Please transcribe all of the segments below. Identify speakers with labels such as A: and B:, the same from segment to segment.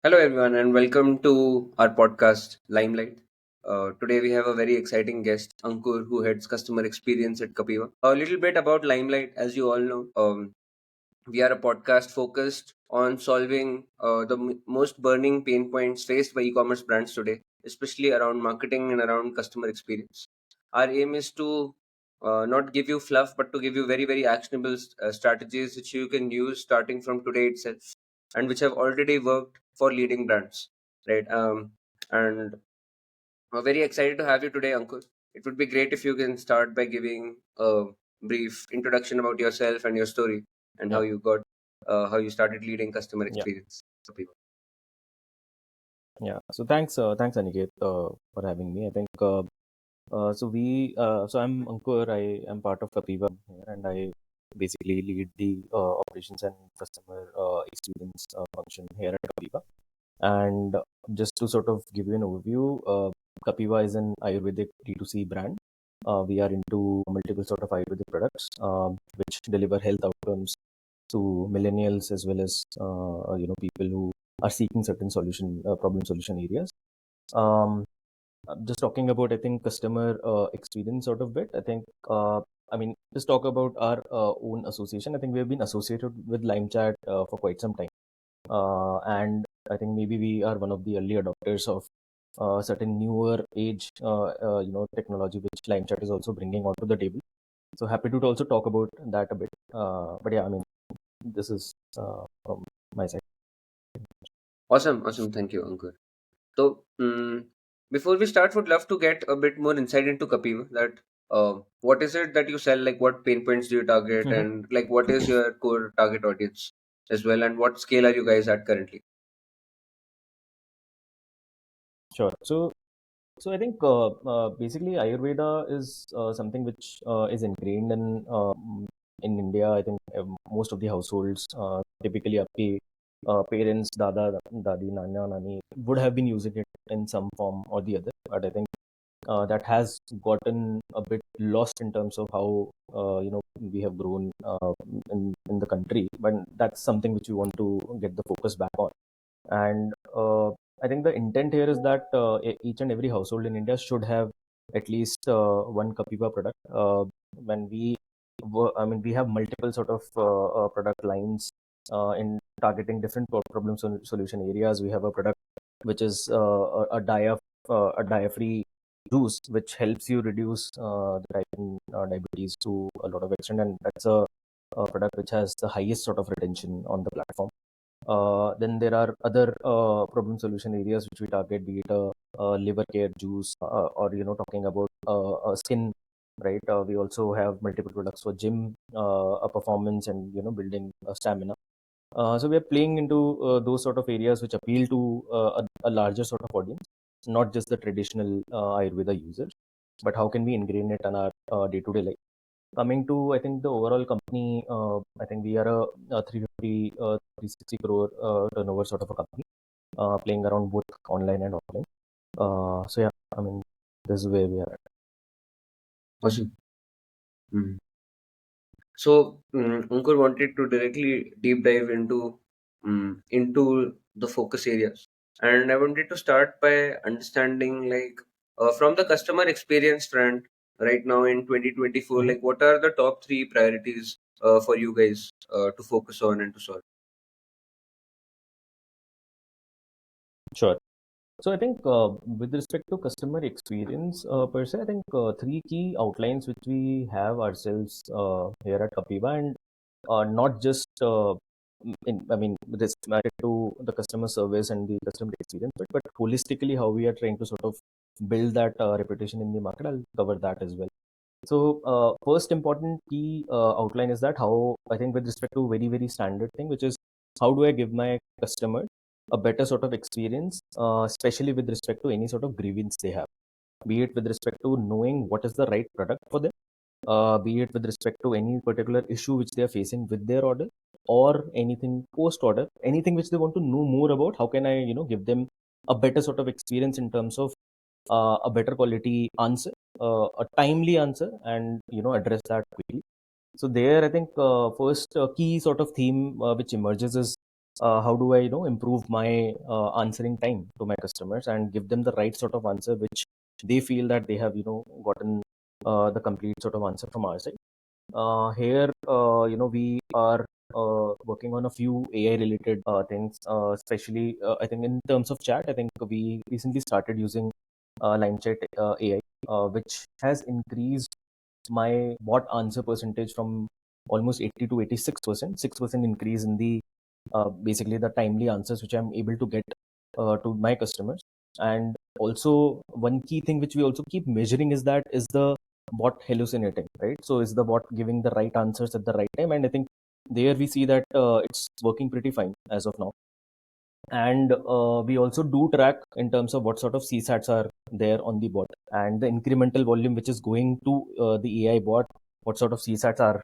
A: Hello, everyone, and welcome to our podcast, Limelight. Today, we have a very exciting guest, Ankur, who heads customer experience at Kapiva. A little bit about Limelight, as you all know. We are a podcast focused on solving the most burning pain points faced by e-commerce brands today, especially around marketing and around customer experience. Our aim is to not give you fluff, but to give you very, very actionable strategies which you can use starting from today itself, and which have already worked for leading brands, right? And we're very excited to have you today, Ankur. It would be great if you can start by giving a brief introduction about yourself and your story and
B: Yeah,
A: how you started leading customer
B: yeah,
A: experience for people.
B: yeah. So thanks Aniket for having me. I think so I'm Ankur. I am part of Kapiva here, and I basically lead the operations and customer experience function here at Kapiva. And just to sort of give you an overview, Kapiva is an Ayurvedic D2C brand. We are into multiple sort of Ayurvedic products, which deliver health outcomes to millennials as well as people who are seeking certain problem solution areas. Um, just talking about, I think, customer experience sort of bit. Just talk about our own association. I think we have been associated with LimeChat for quite some time, and I think maybe we are one of the early adopters of certain newer age, technology which LimeChat is also bringing onto the table. So happy to also talk about that a bit. But yeah, I mean, this is from my side.
A: Awesome, awesome. Thank you, Ankur. So, before we start, would love to get a bit more insight into Kapiva. That what is it that you sell? Like, what pain points do you target,
B: Mhm.
A: and like, what is your core target audience as well, and what scale are you guys at currently?
B: Sure. So I think basically Ayurveda is something which is ingrained in India. I think most of the households, typically आपके parents, dada, dadi, nana, nani, would have been using it in some form or the other. But I think that has gotten a bit lost in terms of how we have grown in the country. But that's something which we want to get the focus back on. And I think the intent here is that each and every household in India should have at least one Kapiva product. When we have multiple sort of product lines in targeting different solution areas. We have a product which is a dia-free juice, which helps you reduce the type in diabetes to a lot of extent, and that's a product which has the highest sort of retention on the platform. Then there are other problem solution areas which we target, be it a liver care juice or talking about skin, right? We also have multiple products for gym, a performance, and building stamina. So we are playing into those sort of areas which appeal to a larger sort of audience, not just the traditional Ayurveda users, but how can we ingrain it in our day-to-day life? Coming to, I think, the overall company, I think we are a 350, 360 crore turnover sort of a company, playing around both online and offline. So yeah, I mean, this is where we are at.
A: Awesome. Mm. So, Ankur wanted to directly deep dive into the focus areas, and I wanted to start by understanding like from the customer experience front right now in 2024,
B: Mhm.
A: like what are the top three priorities for you guys to focus on and to solve?
B: Sure. So I think with respect to customer experience per se, I think three key outlines which we have ourselves here at Kapiva, and not just with respect to the customer service and the customer experience, but holistically how we are trying to sort of build that reputation in the market. I'll cover that as well. So first important key outline is that how I think with respect to very very standard thing, which is how do I give my customer a better sort of experience, especially with respect to any sort of grievance they have, be it with respect to knowing what is the right product for them, be it with respect to any particular issue which they are facing with their order, or anything post order, anything which they want to know more about. How can I give them a better sort of experience in terms of a better quality answer, a timely answer, and address that quickly. So there, I think first key sort of theme which emerges is how do I improve my answering time to my customers and give them the right sort of answer which they feel that they have gotten the complete sort of answer from our side. Here, we are working on a few AI related things, especially I think in terms of chat. I think we recently started using line chat AI, which has increased my bot answer percentage from almost 80 to 86%, 6% increase in the basically the timely answers which I'm able to get to my customers. And also one key thing which we also keep measuring is the bot hallucinating, right? So is the bot giving the right answers at the right time? And I think there we see that it's working pretty fine as of now. And we also do track in terms of what sort of CSATs are there on the bot and the incremental volume which is going to the AI bot, what sort of CSATs are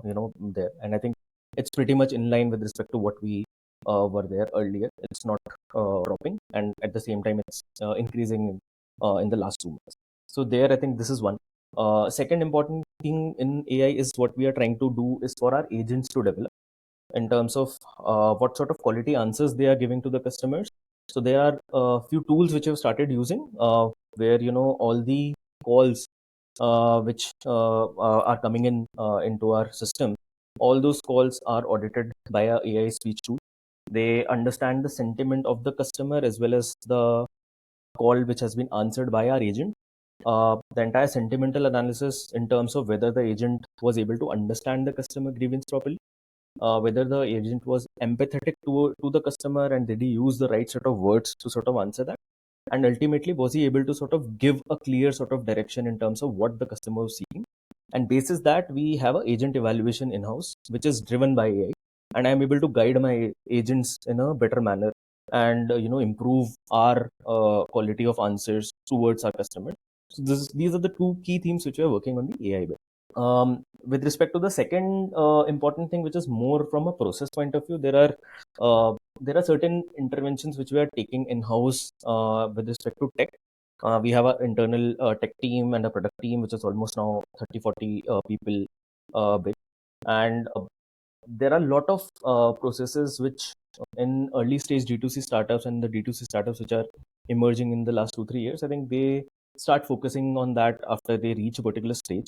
B: there. And I think it's pretty much in line with respect to what we were there earlier. It's not dropping, and at the same time it's increasing in the last 2 months. So there I think this is one. Second important thing in AI is what we are trying to do is for our agents to develop in terms of what sort of quality answers they are giving to the customers. So there are a few tools which I've started using where all the calls which are coming in into our system, all those calls are audited by a AI speech tool. They understand the sentiment of the customer as well as the call which has been answered by our agent. The entire sentimental analysis in terms of whether the agent was able to understand the customer grievance properly, whether the agent was empathetic to the customer and did he use the right sort of words to sort of answer that, and ultimately was he able to sort of give a clear sort of direction in terms of what the customer was seeking. And basis that we have a agent evaluation in-house which is driven by AI, and I'm able to guide my agents in a better manner and improve our quality of answers towards our customers. So these are the two key themes which we are working on the AI with. With respect to the second important thing, which is more from a process point of view, there are certain interventions which we are taking in house with respect to tech. We have an internal tech team and a product team which is almost now 30-40 people big, and there are a lot of processes which in early stage D2C startups and the D2C startups which are emerging in the last 2-3 years, I think they start focusing on that after they reach a particular stage.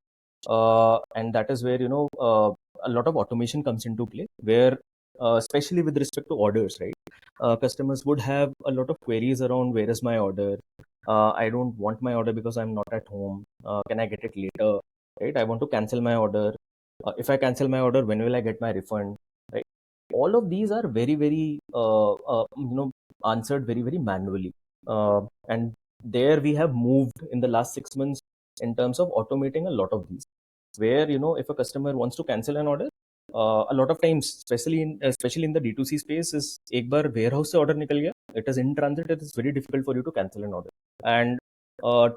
B: And that is where a lot of automation comes into play, where especially with respect to orders, right? Customers would have a lot of queries around where is my order. I don't want my order because I'm not at home. Can I get it later? Right? I want to cancel my order. If I cancel my order, when will I get my refund? Right? All of these are very, very answered very, very manually. And there we have moved in the last 6 months in terms of automating a lot of these, where if a customer wants to cancel an order, a lot of times, especially in the D2C space, is एक बार warehouse से order निकल गया, it is in transit, it is very difficult for you to cancel an order. And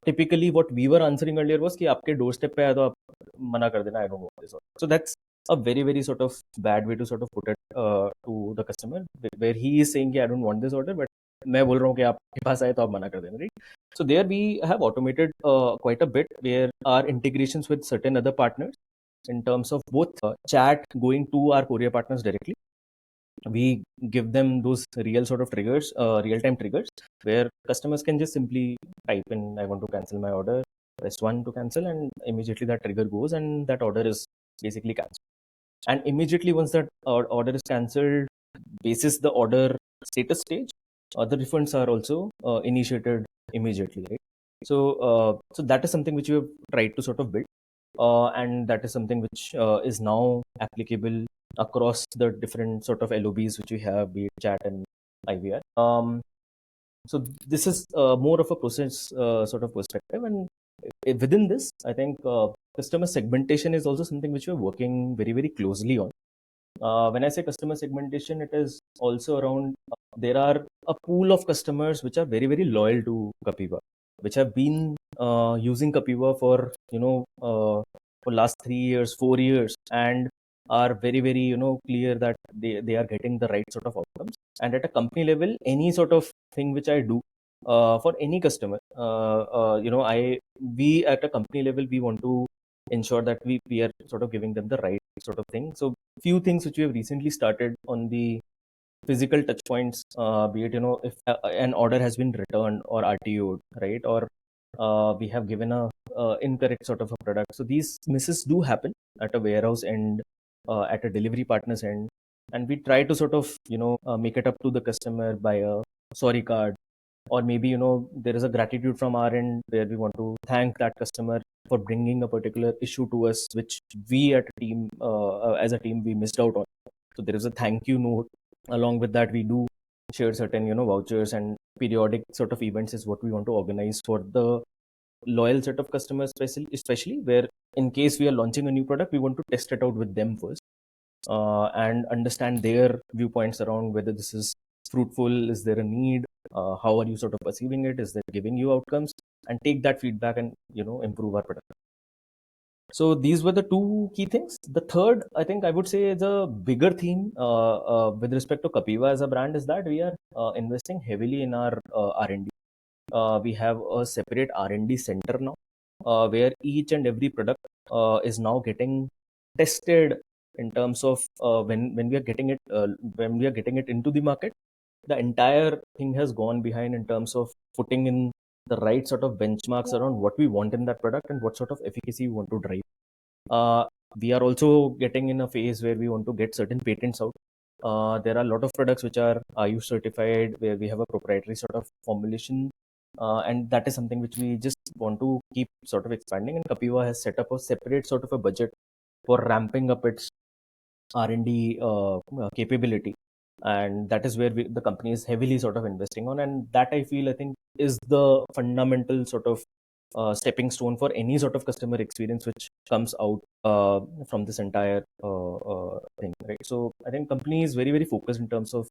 B: typically what we were answering earlier was कि आपके doorstep पे आया तो आप मना कर देना, I don't want this order. So that's a very, very sort of bad way to sort of put it to the customer, where he is saying कि I don't want this order, but मैं बोल रहा हूँ कि आपके पास आए तो आप मना कर देना, right? So there we have automated quite a bit, where our integrations with certain other partners in terms of both chat going to our courier partners directly. We give them those real sort of triggers, real-time triggers, where customers can just simply type in, I want to cancel my order, press 1 to cancel, and immediately that trigger goes and that order is basically cancelled. And immediately once that order is cancelled, basis the order status stage, the refunds are also initiated immediately, right? So that is something which we have tried to sort of build, and that is something which is now applicable across the different sort of LOBs which we have, be it chat and IVR. So this is more of a process sort of perspective, and within this, I think customer segmentation is also something which we're working very, very closely on. When I say customer segmentation, it is also around there are a pool of customers which are very, very loyal to Capiva, which have been using Capiva for for last 3 years, 4 years, and are very, very clear that they are getting the right sort of outcomes. And at a company level, any sort of thing which I do for any customer, I we at a company level we want to ensure that we are sort of giving them the right sort of thing. So few things which we have recently started on the physical touch points, be it, if an order has been returned or RTO'd, right? Or we have given a incorrect sort of a product. So these misses do happen at a warehouse end, at a delivery partner's end. And we try to sort of, make it up to the customer by a sorry card, or maybe, there is a gratitude from our end where we want to thank that customer for bringing a particular issue to us, which we as a team, we missed out on. So there is a thank you note. Along with that, we do share certain, vouchers, and periodic sort of events is what we want to organize for the loyal set of customers, especially where, in case we are launching a new product, we want to test it out with them first, and understand their viewpoints around whether this is fruitful, is there a need, how are you sort of perceiving it, is that giving you outcomes, and take that feedback and, improve our product. So these were the two key things. The third, I think I would say, the bigger theme with respect to Kapiva as a brand is that we are investing heavily in our R&D. We have a separate R&D center now, where each and every product is now getting tested in terms of when we are getting it into the market. The entire thing has gone behind in terms of putting in the right sort of benchmarks around what we want in that product and what sort of efficacy we want to drive. We are also getting in a phase where we want to get certain patents out. There are a lot of products which are Ayush certified, where we have a proprietary sort of formulation, and that is something which we just want to keep sort of expanding. And Kapiva has set up a separate sort of a budget for ramping up its R&D capability, and that is where the company is heavily sort of investing on. And that, I think, is the fundamental sort of stepping stone for any sort of customer experience which comes out from this entire thing, right? So I think company is very, very focused in terms of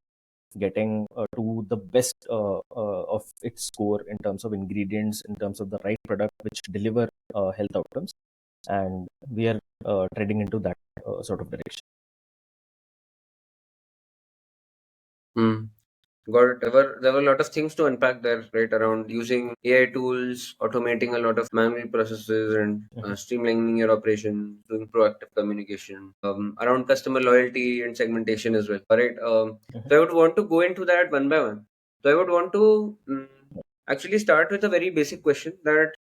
B: getting to the best of its score in terms of ingredients, in terms of the right product which deliver health outcomes, and we are treading into that sort of direction.
A: Hmm. Got it. There were a lot of things to unpack there, right? Around using AI tools, automating a lot of manual processes, and
B: Mhm,
A: streamlining your operation, doing proactive communication, around customer loyalty and segmentation as well. All right.
B: mhm,
A: So I would want to go into that one by one. So I would want to actually start with a very basic question that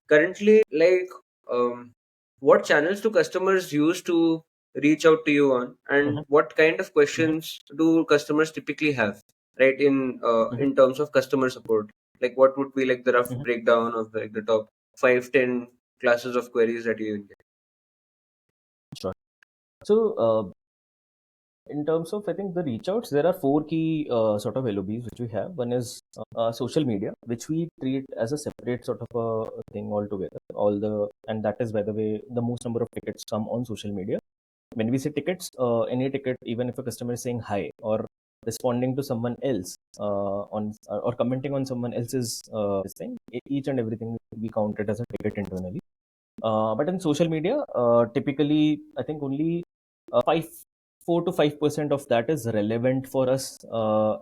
A: currently, like, um, what channels do customers use to reach out to you on, and
B: mhm,
A: what kind of
B: mhm,
A: questions do customers typically have, right,
B: mhm,
A: in terms of customer support? Like, what would be like the rough
B: mhm.
A: breakdown of like the top 5, 10 classes of queries that you get?
B: Sure. So, in terms of, I think, the reach outs, there are four key sort of LOBs which we have. One is social media, which we treat as a separate sort of a thing altogether. And that is, by the way, the most number of tickets come on social media. When we say tickets, any ticket, even if a customer is saying hi or responding to someone else on or commenting on someone else's this thing, each and everything we count it as a ticket internally. But in social media, typically, I think only 4 to 5% of that is relevant for us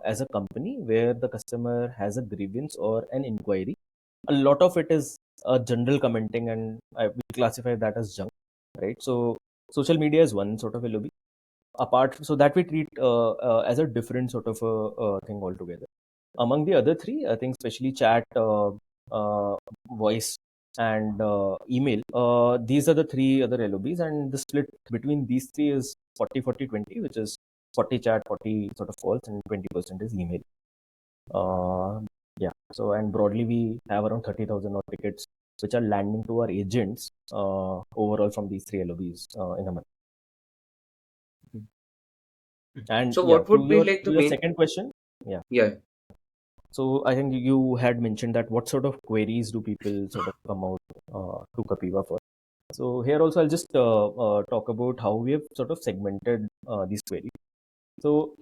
B: as a company, where the customer has a grievance or an inquiry. A lot of it is general commenting, and we classify that as junk, right? So social media is one sort of LOB. Apart, so that we treat as a different sort of a thing altogether. Among the other three, I think, especially chat, voice, and email, these are the three other LOBs, and the split between these three is 40-40-20, which is 40 chat, 40 sort of calls, and 20% is email. Yeah. So, and broadly, we have around 30,000 odd tickets which are landing to our agents overall from these three LOBs in a month. And
A: So
B: yeah,
A: what would be like
B: to
A: the
B: your
A: main?
B: second question, yeah.
A: Yeah.
B: So I think you had mentioned that what sort of queries do people sort of come out to Kapiva for? So here also I'll just talk about how we have sort of segmented these queries. So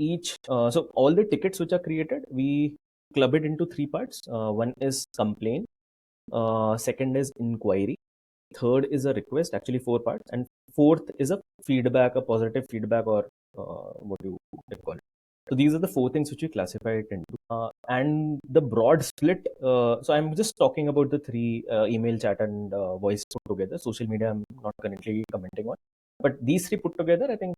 B: so all the tickets which are created, we club it into three parts. One is complaint, second is inquiry, third is a request, actually four parts, and fourth is a feedback, a positive feedback, or what you can call it. So these are the four things which we classify it into. And the broad split, so I'm just talking about the three, email, chat, and voice put together. Social media, I'm not currently commenting on. But these three put together, I think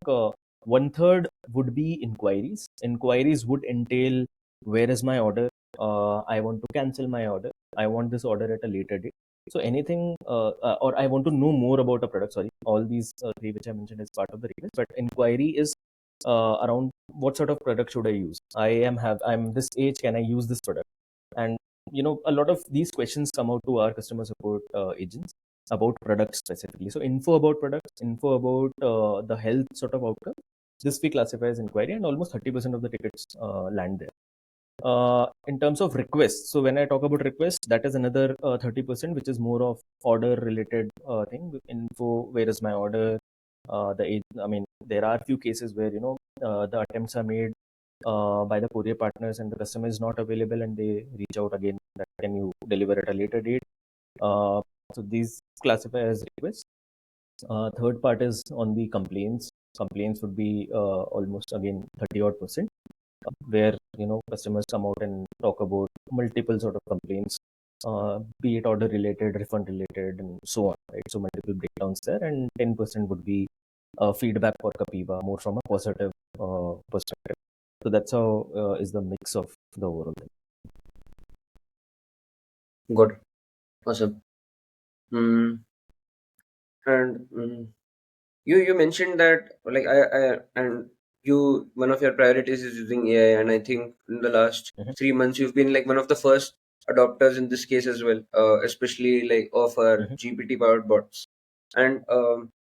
B: one third would be inquiries. Inquiries would entail, where is my order? I want to cancel my order. I want this order at a later date. So anything, or I want to know more about a product. Sorry, all these three which I mentioned is part of the request. But inquiry is around what sort of product should I use? I'm this age. Can I use this product? And a lot of these questions come out to our customer support agents about products specifically. So info about products, info about the health sort of outcome. This we classify as inquiry, and almost 30% of the tickets land there. In terms of requests, so when I talk about requests, that is another 30%, which is more of order related thing. Info, where is my order? I mean, there are few cases where the attempts are made by the courier partners, and the customer is not available, and they reach out again that can you deliver at a later date. So these classify as requests. Third part is on the complaints. Complaints would be almost again 30 odd percent, where customers come out and talk about multiple sort of complaints, be it order related, refund related, and so on. Right, so multiple breakdowns there, and 10% would be feedback for Capiva, more from a positive perspective. So that's how is the mix of the overall thing.
A: Got it. Awesome. Mm, and you mentioned that like I and you one of your priorities is using AI, and I think in the last
B: Mhm,
A: 3 months you've been like one of the first adopters in this case as well, especially like of our
B: mhm,
A: GPT powered bots. And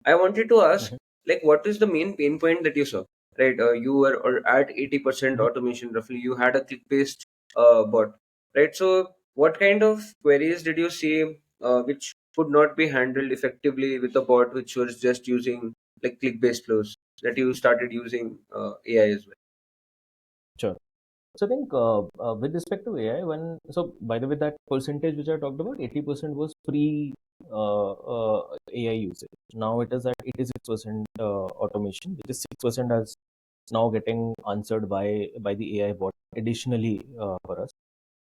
A: I wanted to ask,
B: mhm,
A: like, what is the main pain point that you saw? Right, you were or at 80%
B: mhm.
A: automation roughly. You had a click based bot, right? So what kind of queries did you see which could not be handled effectively with a bot which was just using like click based flows, that you started using AI as well?
B: Sure. So I think with respect to AI, so by the way, that percentage which I talked about, 80% was pre AI usage. Now it is at 86% automation, which is 6% as now getting answered by the AI bot additionally for us.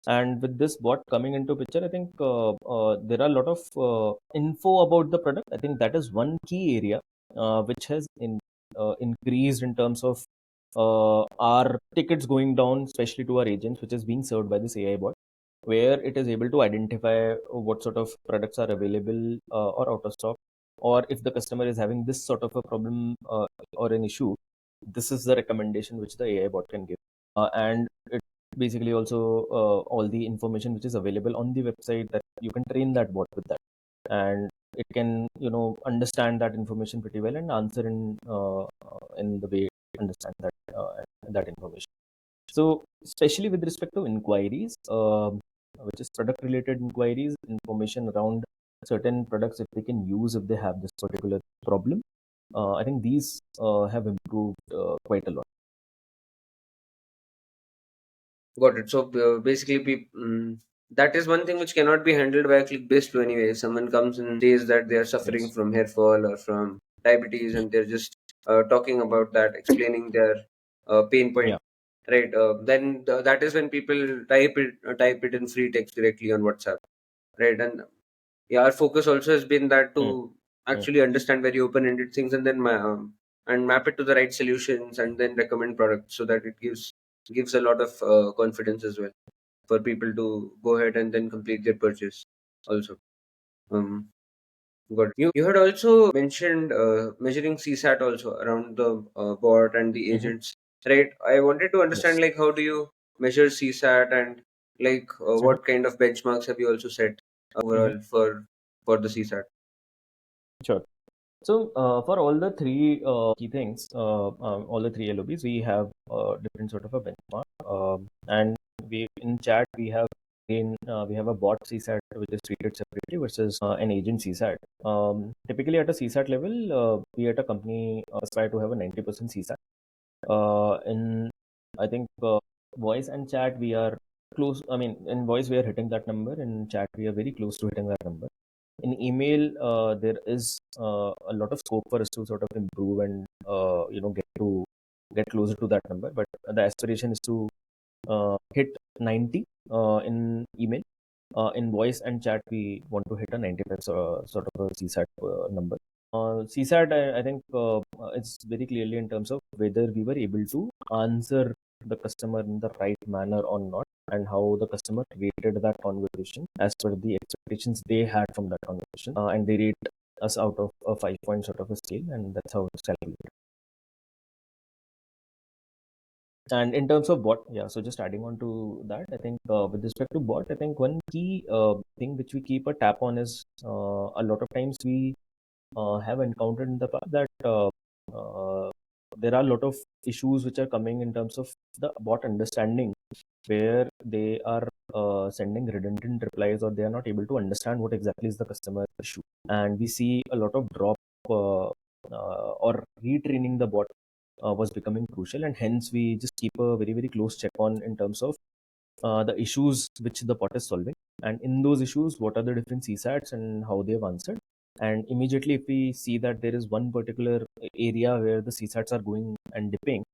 B: And with this bot coming into picture, I think there are a lot of info about the product. I think that is one key area which has increased in terms of our tickets going down, especially to our agents, which is being served by this AI bot, where it is able to identify what sort of products are available or out of stock, or if the customer is having this sort of a problem or an issue, this is the recommendation which the AI bot can give. And it basically also all the information which is available on the website, that you can train that bot with that, and it can understand that information pretty well and answer in the way it understand that information. So especially with respect to inquiries, which is product related inquiries, information around certain products, if they can use, if they have this particular problem, I think these have improved quite a lot.
A: Got it. So basically, that is one thing which cannot be handled by a click-based flow anyway. If someone comes and says that they are suffering
B: Yes.
A: from hair fall or from diabetes, and they're just talking about that, explaining their pain point,
B: Yeah.
A: right? Then that is when people type it in free text directly on WhatsApp, right? And yeah, our focus also has been that
B: Mm,
A: to
B: mm,
A: actually understand very open-ended things, and then and map it to the right solutions, and then recommend products, so that it gives a lot of confidence as well for people to go ahead and then complete their purchase also. um Good. You had also mentioned measuring CSAT also around the bot and the
B: mhm.
A: agents, right? I wanted to understand
B: Yes.
A: like how do you measure CSAT, and like
B: Mhm,
A: what kind of benchmarks have you also set
B: mhm.
A: overall for the CSAT?
B: Sure. So for all the three key things, all the three LOBs, we have different sort of a benchmark. And we in chat we have a bot CSAT which is treated separately versus an agent CSAT. Typically at a CSAT level, we at a company aspire to have a 90% CSAT. In I think voice and chat we are close. I mean, in voice we are hitting that number. In chat we are very close to hitting that number. In email, there is a lot of scope for us to sort of improve and get closer to that number. But the aspiration is to hit 90 in email. In voice and chat, we want to hit a 95 sort of a CSAT number. CSAT, I think it's very clearly in terms of whether we were able to answer the customer in the right manner or not, and how the customer rated that conversation as per the expectations they had from that conversation. And they rate us out of a 5 point sort of a scale, and that's how it's calculated. And in terms of bot, yeah, so just adding on to that, I think with respect to bot, I think one key thing which we keep a tap on is a lot of times we have encountered in the past that uh, there are a lot of issues which are coming in terms of the bot understanding, where they are sending redundant replies, or they are not able to understand what exactly is the customer issue. And we see a lot of drop or retraining the bot was becoming crucial, and hence we just keep a very very close check on in terms of the issues which the bot is solving, and in those issues what are the different CSATs and how they have answered. And immediately if we see that there is one particular area where the CSATs are going and dipping,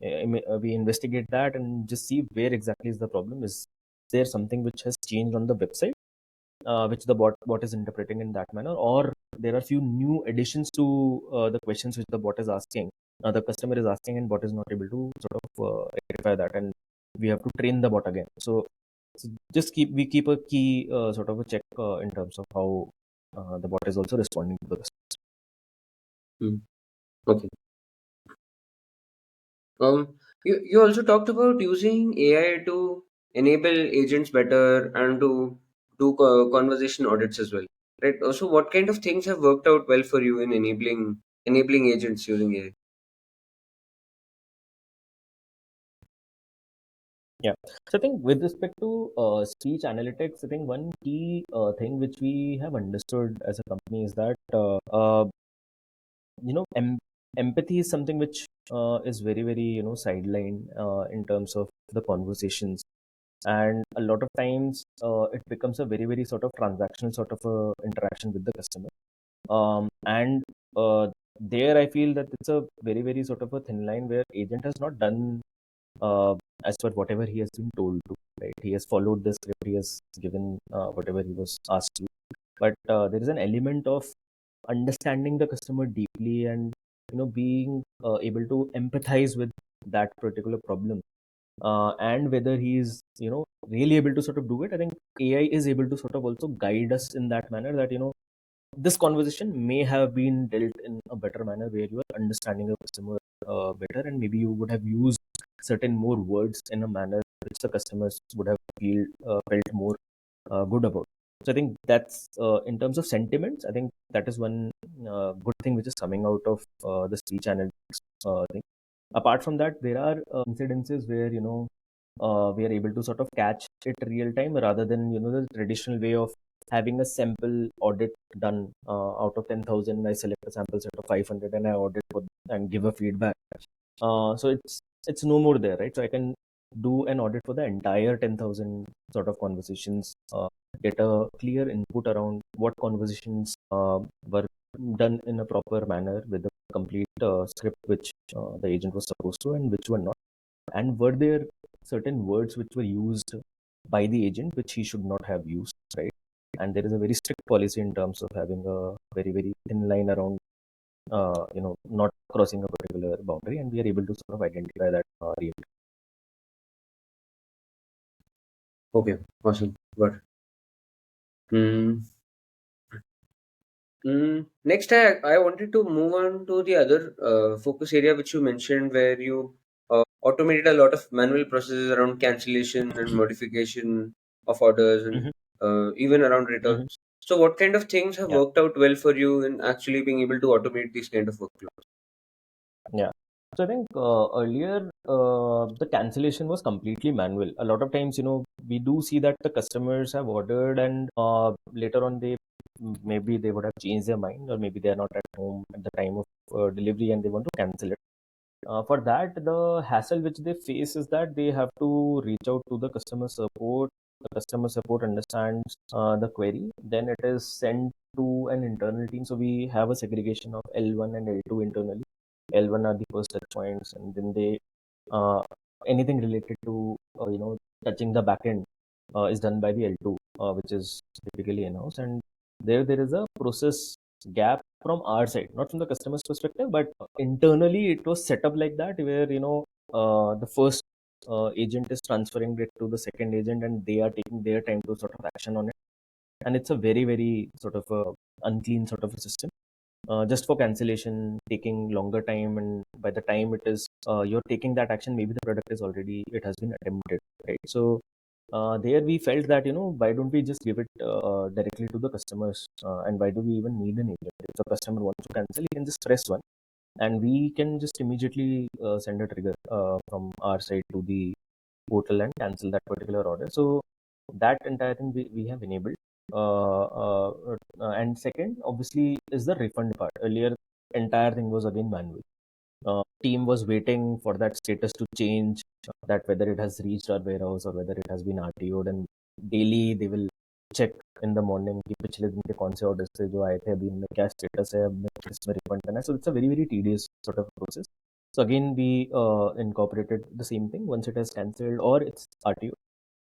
B: we investigate that and just see where exactly is the problem. Is there something which has changed on the website, which the bot is interpreting in that manner, or there are few new additions to the questions which the bot is asking, the customer is asking, and bot is not able to sort of rectify that, and we have to train the bot again. So just keep a key sort of a check in terms of how the bot is also responding to the customer.
A: Hmm. Okay. You also talked about using AI to enable agents better and to do conversation audits as well, right? Also, what kind of things have worked out well for you in enabling agents using AI?
B: Yeah. So I think with respect to speech analytics, I think one key thing which we have understood as a company is that empathy is something which is very very sidelined in terms of the conversations, and a lot of times it becomes a very very sort of transactional sort of a interaction with the customer. And there I feel that it's a very very sort of a thin line where agent has not done uh, as per whatever he has been told to, right? He has followed the script, he has given whatever he was asked to, but there is an element of understanding the customer deeply, and being able to empathize with that particular problem, and whether he is really able to sort of do it. I think AI is able to sort of also guide us in that manner, that this conversation may have been dealt in a better manner, where you are understanding the customer better, and maybe you would have used certain more words in a manner which the customers would have felt more good about. So I think that's in terms of sentiments. I think that is one good thing which is coming out of the speech analytics thing. Apart from that, there are incidences where we are able to sort of catch it real time, rather than the traditional way of having a sample audit done out of 10,000. I select a sample set of 500 and I audit and give a feedback. So it's no more there, right? So I can do an audit for the entire 10,000 sort of conversations, get a clear input around what conversations were done in a proper manner with a complete script which the agent was supposed to, and which were not, and were there certain words which were used by the agent which he should not have used, right? And there is a very strict policy in terms of having a very very thin line around not crossing a particular boundary, and we are able to sort of identify that real.
A: Okay, awesome. Good. Mm. Next, I wanted to move on to the other focus area which you mentioned, where you automated a lot of manual processes around cancellation and modification of orders, and
B: Hmm.
A: even around
B: Hmm.
A: returns. So, what kind of things have
B: Yeah,
A: worked out well for you in actually being able to automate these kind of workflows?
B: yeah. So I think earlier the cancellation was completely manual. A lot of times, we do see that the customers have ordered, and later on maybe they would have changed their mind, or maybe they are not at home at the time of delivery and they want to cancel it. For that, the hassle which they face is that they have to reach out to the customer support. The customer support understands the query, then it is sent to an internal team. So we have a segregation of L1 and L2 internally. L1 are the first touch points, and then they uh, anything related to touching the backend is done by the L2, which is typically in-house. And there is a process gap from our side, not from the customer's perspective, but internally it was set up like that, where the first agent is transferring it to the second agent, and they are taking their time to sort of action on it, and it's a very very sort of unclean sort of a system, just for cancellation taking longer time, and by the time it is you're taking that action, maybe the product is already, it has been attempted, right? So there we felt that, why don't we just give it directly to the customers, and why do we even need an agent? If the customer wants to cancel, he can just press one, and we can just immediately send a trigger from our side to the portal and cancel that particular order. So that entire thing we have enabled. And second, obviously, is the refund part. Earlier, entire thing was again manual. Team was waiting for that status to change, that whether it has reached our warehouse or whether it has been RTO'd, and daily they will check in the morning कि पिछले दिन के कौन से orders थे जो आए थे, अभी इनमें क्या status है, अब इसमें refund करना है. So it's a very very tedious sort of process. So again, we incorporated the same thing. Once it has cancelled or it's RTO,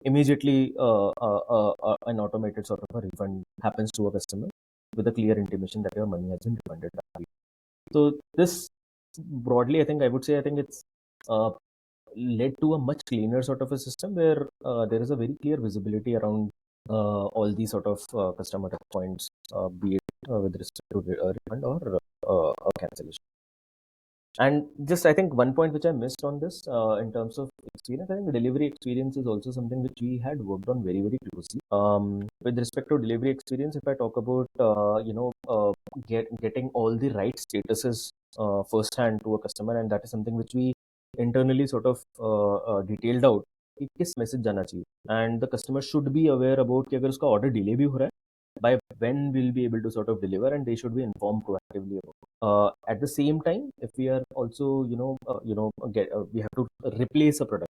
B: immediately an automated sort of a refund happens to a customer with a clear intimation that your money has been refunded back. So this broadly, I would say, it's uh, led to a much cleaner sort of a system where there is a very clear visibility around all these sort of customer touch points, be it with respect to refund or a cancellation. And just, I think one point which I missed on this, in terms of experience, I think the delivery experience is also something which we had worked on very, very closely. With respect to delivery experience, if I talk about, getting all the right statuses firsthand to a customer, and that is something which we internally sort of detailed out कि किस message जाना चाहिए, and the customer should be aware about कि अगर उसका order delay भी हो रहा है, by when we'll be able to sort of deliver, and they should be informed proactively about it. At the same time, if we are also, we have to replace a product.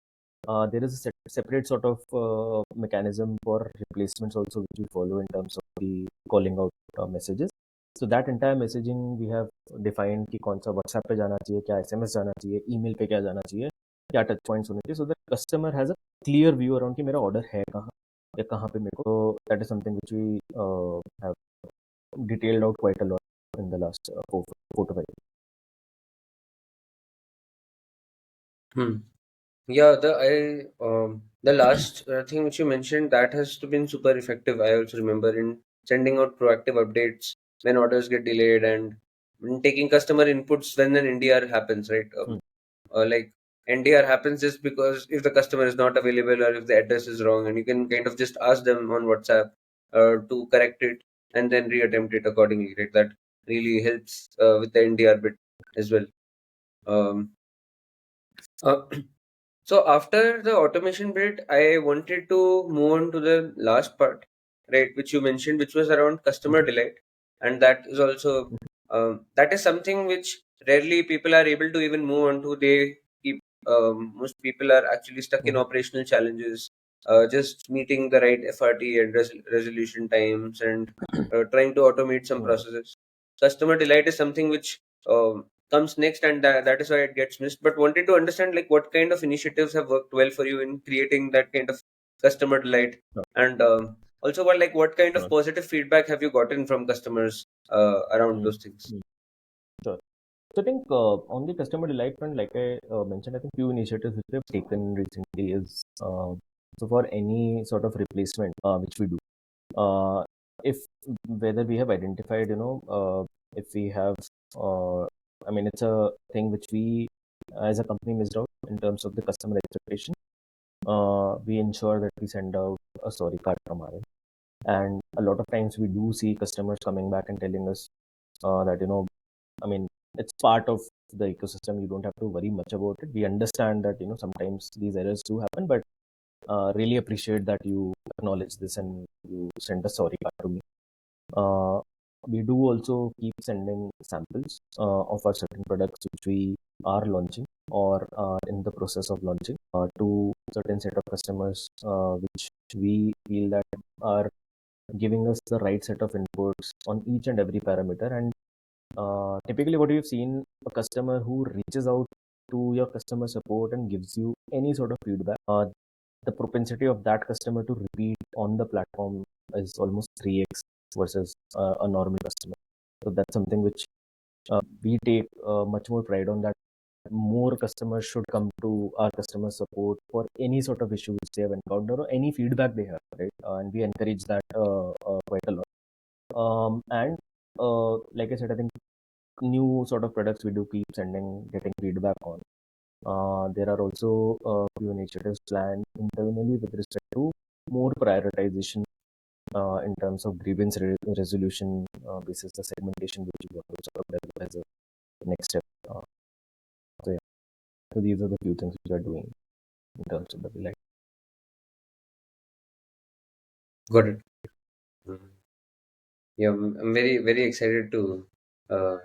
B: There is a separate sort of mechanism for replacements also, which we follow in terms of the calling out messages. So that entire messaging we have defined कि कौन सा WhatsApp पे जाना चाहिए, क्या SMS जाना चाहिए, email पे क्या जाना चाहिए, क्या टच पॉइंट्स होने चाहिए, so that customer has a clear view around कि मेरा order है कहाँ या कहाँ पे मेरे को. So that is something which we have detailed out quite a lot in the last 4 to 5 years.
A: Hmm. Yeah, the last thing which you mentioned, that has to been super effective. I also remember in sending out proactive updates when orders get delayed, and in taking customer inputs when an NDR happens, right? Like NDR happens just because if the customer is not available or if the address is wrong, and you can kind of just ask them on WhatsApp to correct it and then reattempt it accordingly, right? That really helps with the NDR bit as well. Um, uh, So after the automation bit, I wanted to move on to the last part, right, which you mentioned, which was around customer delight, and that is also that is something which rarely people are able to even move on to. They keep most people are actually stuck in
B: Mhm.
A: operational challenges, just meeting the right FRT and resolution times, and trying to automate some
B: Mhm.
A: processes. Customer delight is something which comes next, and that is why it gets missed. But wanted to understand, like, what kind of initiatives have worked well for you in creating that kind of customer delight,
B: Sure,
A: and also what kind of
B: sure.
A: positive feedback have you gotten from customers around
B: Mm,
A: those things?
B: mm, sure. So I think on the customer delight front, like I mentioned, I think few initiatives which we have taken recently is, so for any sort of replacement which we do, uh, if whether we have identified, if we have, I mean, it's a thing which we as a company missed out in terms of the customer expectation. We ensure that we send out a sorry card from our end. And a lot of times we do see customers coming back and telling us that, I mean, it's part of the ecosystem. You don't have to worry much about it. We understand that, sometimes these errors do happen, but really appreciate that you acknowledge this and you send a sorry card to me. Uh, we do also keep sending samples of our certain products which we are launching or are in the process of launching to certain set of customers, which we feel that are giving us the right set of inputs on each and every parameter. And typically, what you've seen, a customer who reaches out to your customer support and gives you any sort of feedback, the propensity of that customer to repeat on the platform is almost 3x versus a normal customer. So that's something which we take much more pride on, that more customers should come to our customer support for any sort of issue which they have encountered or any feedback they have, right? And we encourage that quite a lot. And like I said, I think new sort of products we do keep getting feedback on. There are also few initiatives planned internally with respect to more prioritization in terms of grievance resolution basis the segmentation which we want to sort of develop as a next step. So yeah, so these are the few things which we are doing in terms of the delight.
A: Got it. Mhm. Yeah, I'm very, very excited to uh,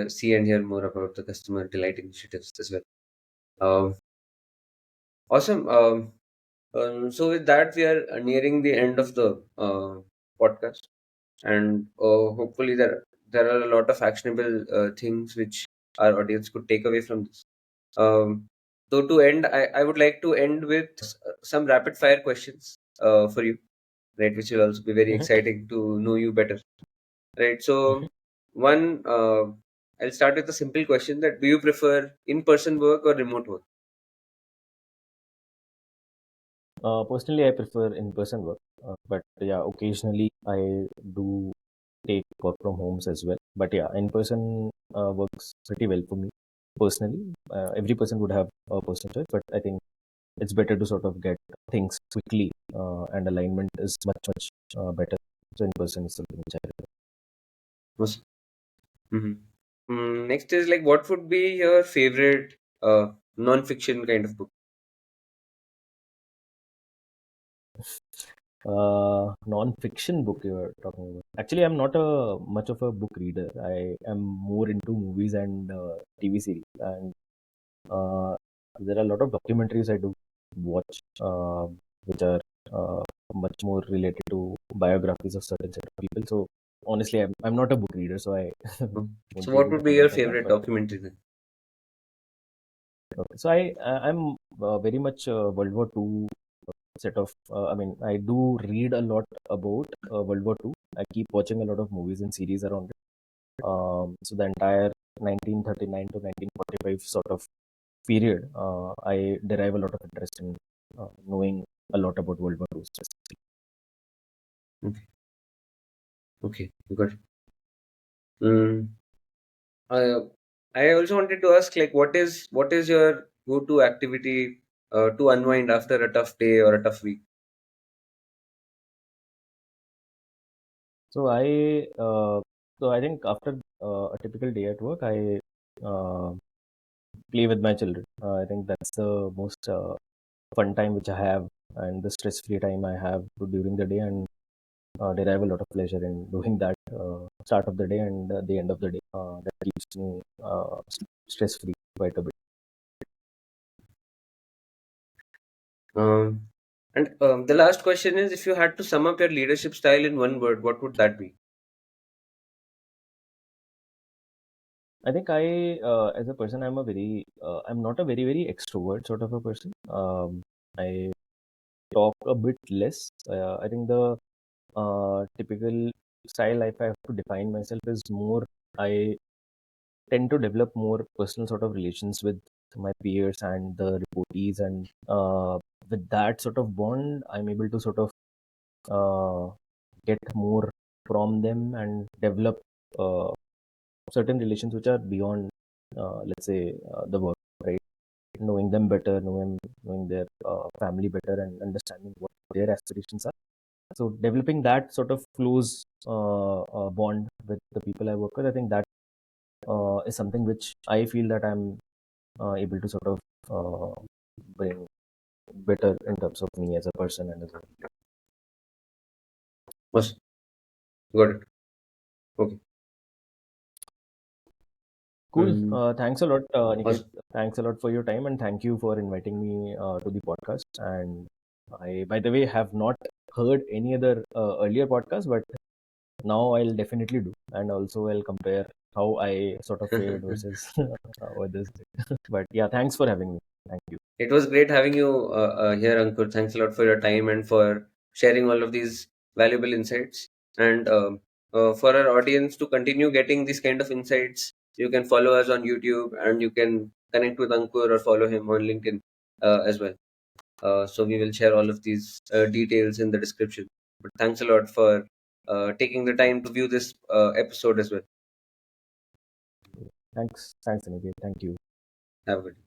A: see and hear more about the customer delight initiatives as well. Um, awesome. So with that, we are nearing the end of the podcast, and hopefully there are a lot of actionable things which our audience could take away from this. So to end, I would like to end with some rapid fire questions for you, right? Which will also be very
B: Mhm.
A: exciting to know you better, right? So one, I'll start with a simple question: that do you prefer in-person work or remote work?
B: Personally, I prefer in-person work, but yeah, occasionally I do take work from homes as well. But yeah, in-person works pretty well for me personally. Every person would have a personal choice, but I think it's better to sort of get things quickly, and alignment is much better. So in-person is something which I prefer.
A: Yes. Mhm. Next is like, what would be your favorite non-fiction kind of book?
B: Non-fiction book you were talking about. Actually, I'm not a much of a book reader. I am more into movies and TV series, and uh, there are a lot of documentaries I do watch, which are much more related to biographies of certain set of people. So honestly, I'm not a book reader, so I
A: So
B: won't be
A: what
B: able to
A: would be your
B: comment on that.
A: favorite
B: But
A: documentary then?
B: okay. So I'm very much World War II set of. I mean, I do read a lot about World War II. I keep watching a lot of movies and series around it. So the entire 1939 to 1945 sort of period, I derive a lot of interest in knowing a lot about World War II specifically.
A: Okay, okay, good. Mm, uh, I also wanted to ask, like, what is your go-to activity to unwind after a tough day or a tough week?
B: So I think after a typical day at work, I uh, play with my children. I think that's the most fun time which I have, and the stress-free time I have during the day, and derive a lot of pleasure in doing that start of the day and the end of the day. That keeps me stress-free quite a bit.
A: Um, and the last question is, if you had to sum up your leadership style in one word, what would that be?
B: I think as a person, I'm not a very extrovert sort of a person. I talk a bit less. I think the typical style, if I have to define myself, is more. I tend to develop more personal sort of relations with my peers and the reportees, and with that sort of bond, I'm able to sort of uh, get more from them and develop uh, certain relations which are beyond, let's say, the work, right? Knowing them better, knowing their family better, and understanding what their aspirations are. So developing that sort of close bond with the people I work with, I think that is something which I feel that I'm able to sort of bring better in terms of me as a person and as a.
A: Was got it. Okay.
B: Cool.
A: Mm,
B: Thanks a lot, Niket.
A: was
B: Thanks a lot for your time, and thank you for inviting me to the podcast. And I, by the way, have not heard any other earlier podcast, but now I'll definitely do, and also I'll compare how I sort of fared versus how others did. But yeah, thanks for having me. Thank you.
A: it was great having you here, Ankur. Thanks a lot for your time and for sharing all of these valuable insights. And For our audience to continue getting these kind of insights, you can follow us on YouTube, and you can connect with Ankur or follow him on LinkedIn as well. So we will share all of these details in the description. But thanks a lot for taking the time to view this episode as well.
B: Thanks, Aniket. Thank you.
A: Have a good day.